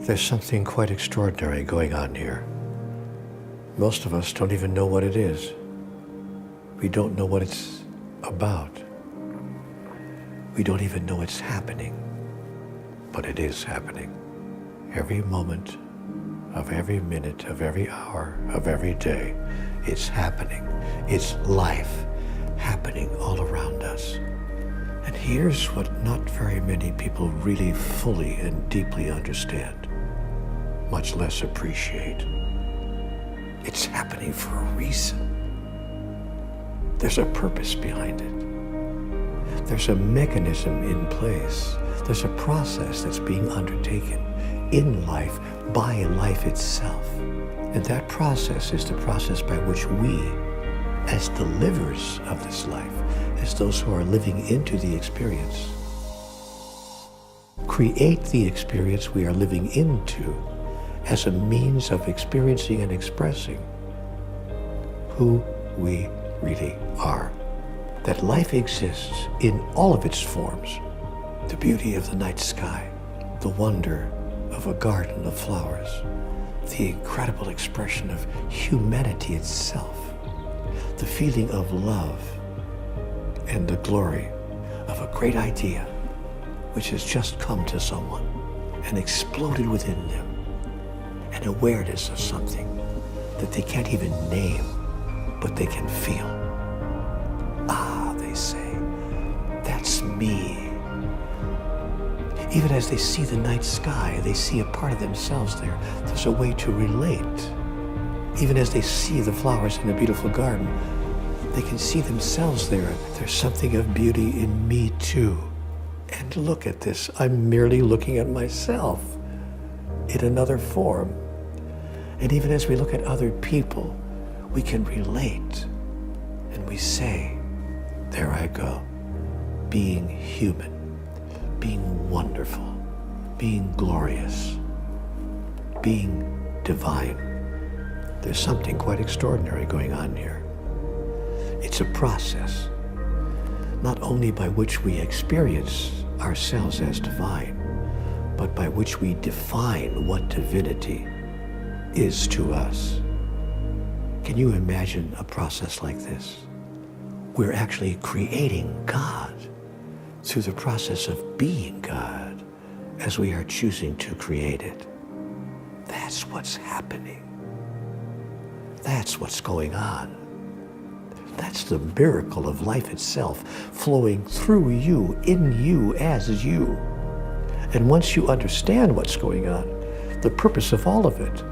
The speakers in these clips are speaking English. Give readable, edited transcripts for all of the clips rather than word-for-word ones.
There's something quite extraordinary going on here. Most of us don't even know what it is. We don't know what it's about. We don't even know it's happening, but it is happening. Every moment of every minute of every hour of every day, it's happening. It's life happening all around us. And here's what not very many people really fully and deeply understand, much less appreciate. It's happening for a reason. There's a purpose behind it. There's a mechanism in place. There's a process that's being undertaken in life by life itself. And that process is the process by which we, as the livers of this life, as those who are living into the experience, create the experience we are living into as a means of experiencing and expressing who we really are. That life exists in all of its forms. The beauty of the night sky, the wonder of a garden of flowers, the incredible expression of humanity itself, the feeling of love, and the glory of a great idea which has just come to someone and exploded within them, an awareness of something that they can't even name, but they can feel. Ah, they say, that's me. Even as they see the night sky, they see a part of themselves there. There's a way to relate. Even as they see the flowers in a beautiful garden, they can see themselves there. There's something of beauty in me too. And look at this, I'm merely looking at myself in another form. And even as we look at other people, we can relate. And we say, there I go, being human, being wonderful, being glorious, being divine. There's something quite extraordinary going on here. It's a process, not only by which we experience ourselves as divine, but by which we define what divinity is to us. Can you imagine a process like this? We're actually creating God through the process of being God as we are choosing to create it. That's what's happening. That's what's going on. That's the miracle of life itself, flowing through you, in you, as you. And once you understand what's going on, the purpose of all of it,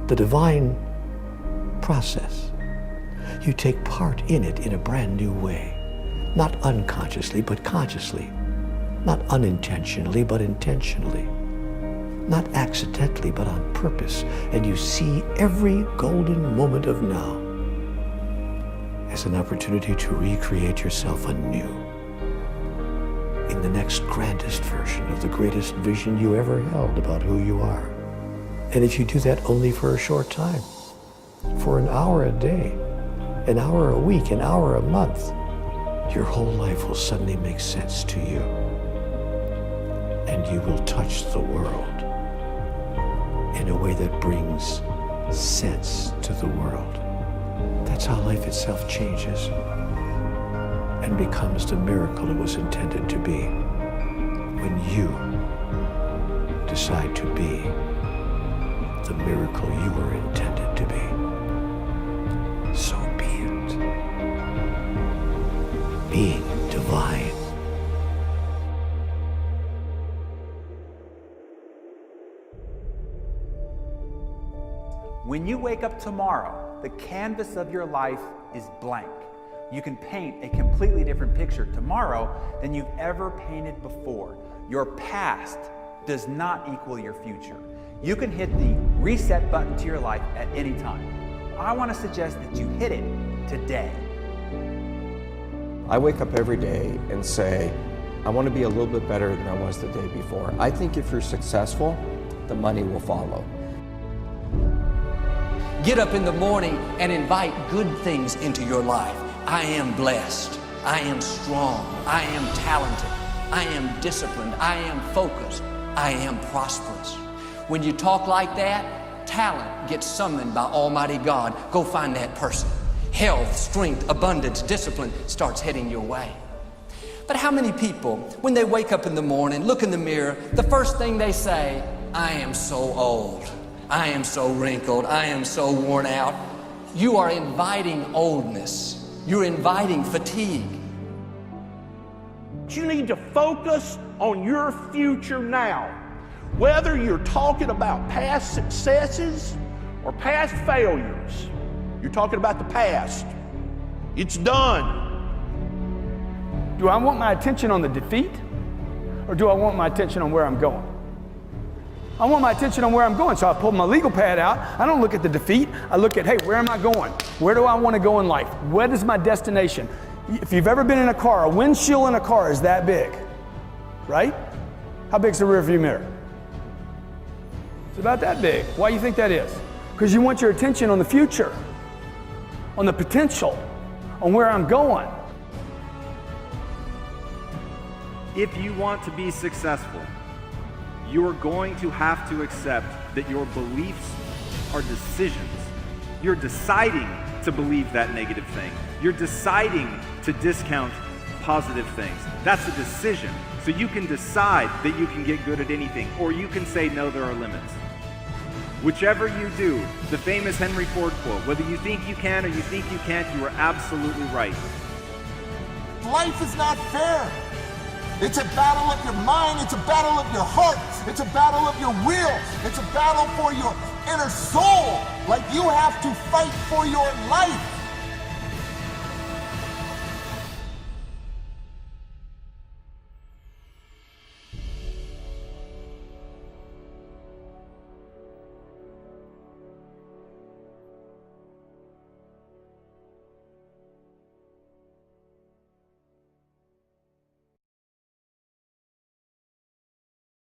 the divine process, you take part in it in a brand new way. Not unconsciously, but consciously. Not unintentionally, but intentionally. Not accidentally, but on purpose. And you see every golden moment of now as an opportunity to recreate yourself anew in the next grandest version of the greatest vision you ever held about who you are. And if you do that only for a short time, for an hour a day, an hour a week, an hour a month, your whole life will suddenly make sense to you. And you will touch the world in a way that brings sense to the world. That's how life itself changes and becomes the miracle it was intended to be when you decide to be the miracle you were intended to be. So be it. Being divine. When you wake up tomorrow, the canvas of your life is blank. You can paint a completely different picture tomorrow than you've ever painted before. Your past does not equal your future. You can hit the reset button to your life at any time. I want to suggest that you hit it today. I wake up every day and say, I want to be a little bit better than I was the day before. I think if you're successful, the money will follow. Get up in the morning and invite good things into your life. I am blessed. I am strong. I am talented. I am disciplined. I am focused. I am prosperous. When you talk like that, talent gets summoned by Almighty God. Go find that person. Health, strength, abundance, discipline starts heading your way. But how many people, when they wake up in the morning, look in the mirror, the first thing they say, I am so old. I am so wrinkled. I am so worn out. You are inviting oldness. You're inviting fatigue. You need to focus on your future now. Whether you're talking about past successes or past failures, you're talking about the past. It's done. Do I want my attention on the defeat, or do I want my attention on where I'm going? I want my attention on where I'm going, so I pull my legal pad out. I don't look at the defeat. I look at, hey, where am I going? Where do I want to go in life? What is my destination? If you've ever been in a car, a windshield in a car is that big, right? How big is the rearview mirror? It's about that big. Why do you think that is? Because you want your attention on the future, on the potential, on where I'm going. If you want to be successful, you're going to have to accept that your beliefs are decisions. You're deciding to believe that negative thing. You're deciding to discount positive things. That's a decision. So you can decide that you can get good at anything, or you can say, no, there are limits. Whichever you do, the famous Henry Ford quote, whether you think you can or you think you can't, you are absolutely right. Life is not fair. It's a battle of your mind. It's a battle of your heart. It's a battle of your will. It's a battle for your inner soul. Like you have to fight for your life.